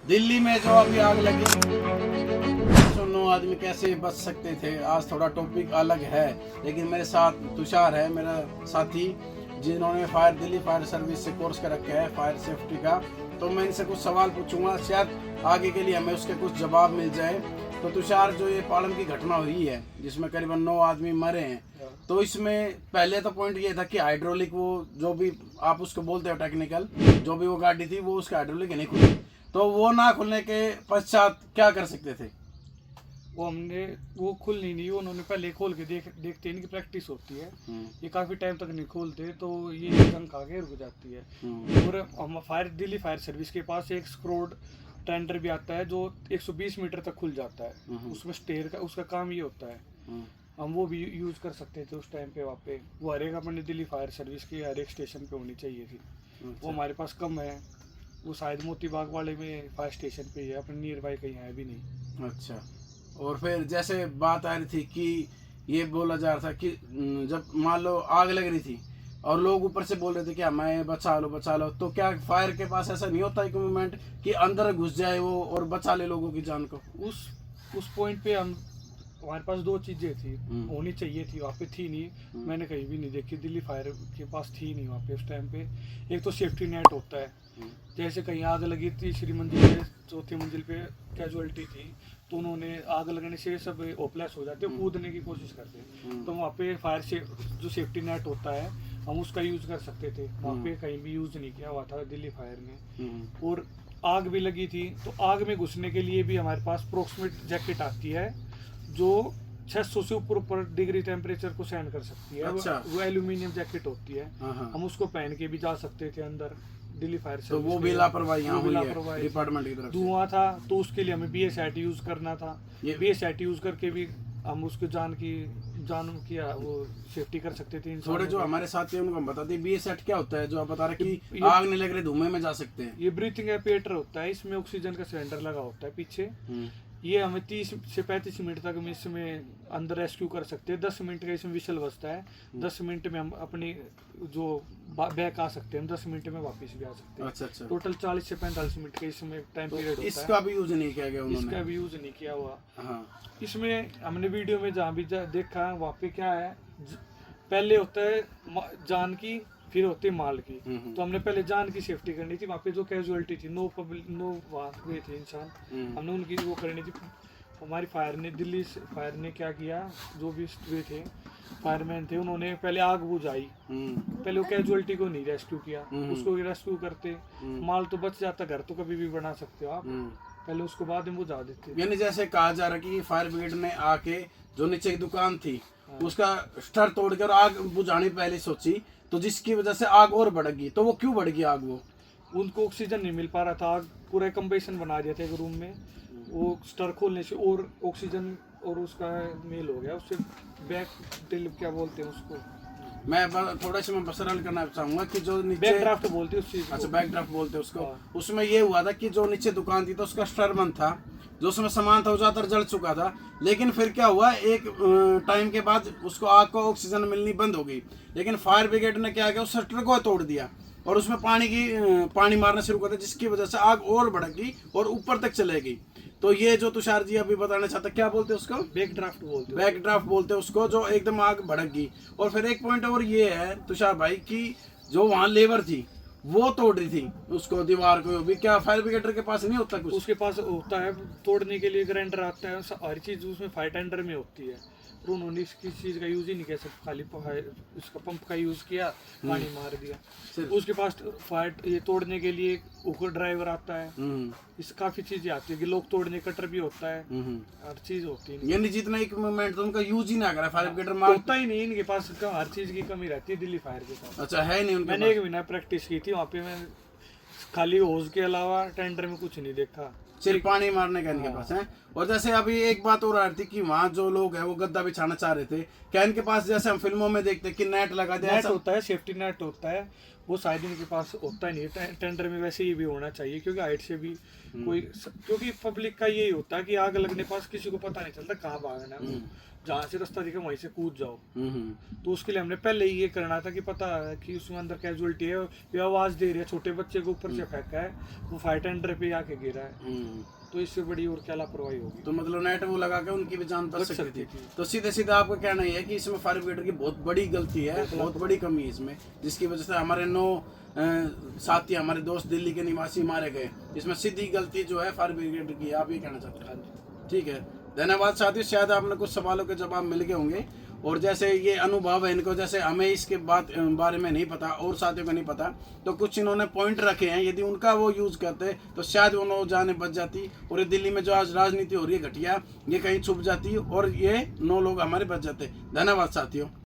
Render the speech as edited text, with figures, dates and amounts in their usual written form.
दिल्ली में जो अभी आग लगी, 9 आदमी कैसे बच सकते थे। आज थोड़ा टॉपिक अलग है, लेकिन मेरे साथ तुषार है, मेरा साथी, जिन्होंने दिल्ली फायर सर्विस से कोर्स कर रखा है फायर सेफ्टी का। तो मैं इनसे कुछ सवाल पूछूंगा, शायद आगे के लिए हमें उसके कुछ जवाब मिल जाए। तो तुषार, जो ये पालम की घटना हुई है जिसमें करीबन 9 आदमी मरे हैं, तो इसमें पहले तो पॉइंट ये था कि हाइड्रोलिक, वो जो भी आप उसको बोलते हो टेक्निकल, जो भी वो गाड़ी थी वो उसका हाइड्रोलिक नहीं खुली। तो वो ना खुलने के पश्चात क्या कर सकते थे? वो खुल नहीं उन्होंने पहले खोल के देखते इनकी प्रैक्टिस होती है। ये काफी टाइम तक नहीं खोलते तो ये जंग आगे रुक जाती है। और हम दिल्ली फायर सर्विस के पास एक स्क्रोड टेंडर भी आता है जो 120 मीटर तक खुल जाता है। उसमें स्टेयर का उसका काम ये होता है। हम वो भी यूज कर सकते थे उस टाइम पे। वहाँ पे वो हर एक अपने दिल्ली फायर सर्विस की हर एक स्टेशन पे होनी चाहिए थी। वो हमारे पास कम है। वो शायद मोती बाग वाले में फायर स्टेशन पे है, अपने नियर बाई कहीं है भी नहीं। अच्छा, और फिर जैसे बात आ रही थी कि ये बोला जा रहा था कि जब मान लो आग लग रही थी और लोग ऊपर से बोल रहे थे कि हमें बचा लो, तो क्या फायर के पास ऐसा नहीं होता इक्विपमेंट कि अंदर घुस जाए वो और बचा ले लोगों की जान को? उस पॉइंट पे हमारे पास दो चीजें थी, होनी चाहिए थी, वहाँ पे थी नहीं। मैंने कहीं भी नहीं देखी, दिल्ली फायर के पास थी नहीं वहाँ पे उस टाइम पे। एक तो सेफ्टी नेट होता है, जैसे कहीं आग लगी, तीसरी मंजिल पे, चौथी मंजिल पे कैजुअलिटी थी, तो उन्होंने आग लगने से सब ओपलेस हो जाते, कूदने की कोशिश करते। तो वहाँ पे फायर से जो सेफ्टी नेट होता है हम उसका यूज कर सकते थे। वहाँ पे कहीं भी यूज नहीं किया हुआ था दिल्ली फायर ने। और आग भी लगी थी तो आग में घुसने के लिए भी हमारे पास प्रोक्सीमेट जैकेट आती है जो 600 से ऊपर डिग्री टेम्परेचर को सहन कर सकती है। अच्छा। वो एल्यूमिनियम जैकेट होती है। हम उसको पहन के भी जा सकते थे अंदर दिल्ली फायर तो सर्विस। वो भी लापरवाही डिपार्टमेंट की तरफ धुआं था तो उसके लिए हमें BSAT यूज करना था। BSAT यूज करके भी हम उसको जान की वो सेफ्टी कर सकते थे। थोड़े जो हमारे साथी हैं उनको हम बता दें, BSAT क्या होता है जो आप बता रहे कि आग नहीं लग रही, धुएं में जा सकते हैं। ये ब्रीथिंग एपिएटर होता है, इसमें ऑक्सीजन का सिलेंडर लगा होता है पीछे। ये हमें 30 से 35 मिनट तक हम इसमें अंदर रेस्क्यू कर सकते हैं। 10 मिनट का इसमें विशल बजता है। 10 मिनट में हम अपनी जो बैक आ सकते हैं, 10 मिनट में वापस भी आ सकते हैं। अच्छा। टोटल 40 से 45 मिनट का इसमें टाइम पीरियड होता है। इसका भी यूज नहीं किया गया उन्होंने? इसका भी यूज नहीं किया हुआ। हाँ। इसमें हमने वीडियो में जहाँ भी देखा वहाँ पे क्या है, पहले होता है जान की, फिर होती माल की। तो हमने पहले जान की सेफ्टी करनी थी। वहाँ पे जो कैजुअलिटी थी, नो वहाँ हुए थे इंसान, हमने उनकी वो करनी थी। हमारी दिल्ली फायर ने क्या किया, जो भी हुए थे फायरमैन थे, उन्होंने पहले आग बुझाई। पहले वो कैजुअलिटी को नहीं रेस्क्यू किया। उसको रेस्क्यू करते माल तो बच जाता, घर तो कभी भी बना सकते हो आप। पहले उसको बाद में बुझा देते। यानी जैसे कहा जा रहा है कि फायर ब्रिगेड ने आके जो नीचे की दुकान थी उसका स्टर तोड़ कर आग बुझानी पहले सोची, तो जिसकी वजह से आग और बढ़ गई। तो वो क्यों बढ़ गई आग? वो उनको ऑक्सीजन नहीं मिल पा रहा था। आग पूरा कंबेशन बना दिया था एक रूम में। वो स्टर खोलने से और ऑक्सीजन और उसका मेल हो गया, उससे बैक क्या बोलते हैं उसको, मैं थोड़ा सा मैं सरल करना चाहूंगा कि जो नीचे बैक ड्राफ्ट बोलते हैं उस चीज को। अच्छा, बैक ड्राफ्ट बोलते हैं उसको। उसमें ये हुआ था कि जो नीचे दुकान थी तो उसका स्टर बंद था, जो उसमें सामान था वो ज्यादातर जल चुका था। लेकिन फिर क्या हुआ, एक टाइम के बाद उसको आग को ऑक्सीजन मिलनी बंद हो गई। लेकिन फायर ब्रिगेड ने क्या किया, उस शटर को तोड़ दिया और उसमें पानी मारना शुरू कर दिया, जिसकी वजह से आग और बढ़ गई और ऊपर तक चले गई। तो ये जो तुषार जी अभी बताना चाहता, क्या बोलते हैं उसको? बैक ड्राफ्ट बोलते हैं उसको, जो एकदम आग भड़क गई। और फिर एक पॉइंट और ये है तुषार भाई कि जो वहाँ लेबर थी वो तोड़ रही थी उसको, दीवार को भी। क्या फायर ब्रिगेडर के पास नहीं होता कुछ? उसके पास होता है, तोड़ने के लिए ग्राइंडर आता है, हर चीज उसमें फायर टेंडर में होती है। तो उन्होंने किसी चीज का यूज ही नहीं किया, सब खाली उसका पंप का यूज किया, पानी मार दिया। उसके पास फायर ये तोड़ने के लिए ऊपर ड्राइवर आता है। इस काफी चीजें आती है कि लोग तोड़ने, कटर भी होता है, हर चीज होती है। यानी जितना इक्विपमेंट तो उनका यूज ही ना करा फायर ब्रिगेडर, होता ही नहीं इनके पास, हर चीज की कमी रहती है दिल्ली फायर के पास। अच्छा, है नहीं उनके? मैंने 1 महीना प्रैक्टिस की थी वहाँ पे। मैं खाली होज के अलावा टेंडर में कुछ नहीं देखा, सिर्फ पानी मारने का इनके पास है। और जैसे अभी एक बात और आ रही थी कि वहाँ जो लोग हैं वो गद्दा बिछाना चाह रहे थे, क्या इनके पास जैसे हम फिल्मों में देखते हैं कि नेट लगा दिया? नेट होता है, सेफ्टी नेट होता है। वो शायद इनके पास होता ही नहीं है। टेंडर में वैसे ही भी होना चाहिए, क्योंकि हाइट से भी कोई, क्योंकि पब्लिक का यही होता है कि आग लगने पास किसी को पता नहीं चलता कहाँ भागना है, जहाँ से रास्ता दिखे वहीं से कूद जाओ। तो उसके लिए हमने पहले ही ये करना था कि पता है कि उसमें अंदर कैजुअलिटी है, ये आवाज दे रही है, छोटे बच्चे को ऊपर से फेंका है, वो फायर टेंडर पे आके गिरा है, तो इससे बड़ी और क्या लापरवाही होगी। तो मतलब नेट वो लगा के उनकी भी जान बच सकती थी। तो सीधे सीधा आपका कहना ये है कि इसमें फायर ब्रिगेड की बहुत बड़ी गलती है, बहुत बड़ी कमी है इसमें, जिसकी वजह से हमारे 9 साथी, हमारे दोस्त दिल्ली के निवासी मारे गए। इसमें सीधी गलती जो है फायर ब्रिगेड की, आप ये कहना चाहते हैं? ठीक है, धन्यवाद साथियों। शायद आपने कुछ सवालों के जवाब मिल गए होंगे। और जैसे ये अनुभव है इनको, जैसे हमें इसके बारे में नहीं पता और साथियों को नहीं पता, तो कुछ इन्होंने पॉइंट रखे हैं, यदि उनका वो यूज करते तो शायद वो जाने बच जाती, और ये दिल्ली में जो आज राजनीति हो रही है घटिया, ये कहीं छुप जाती और ये 9 लोग हमारे बच जाते। धन्यवाद साथियों।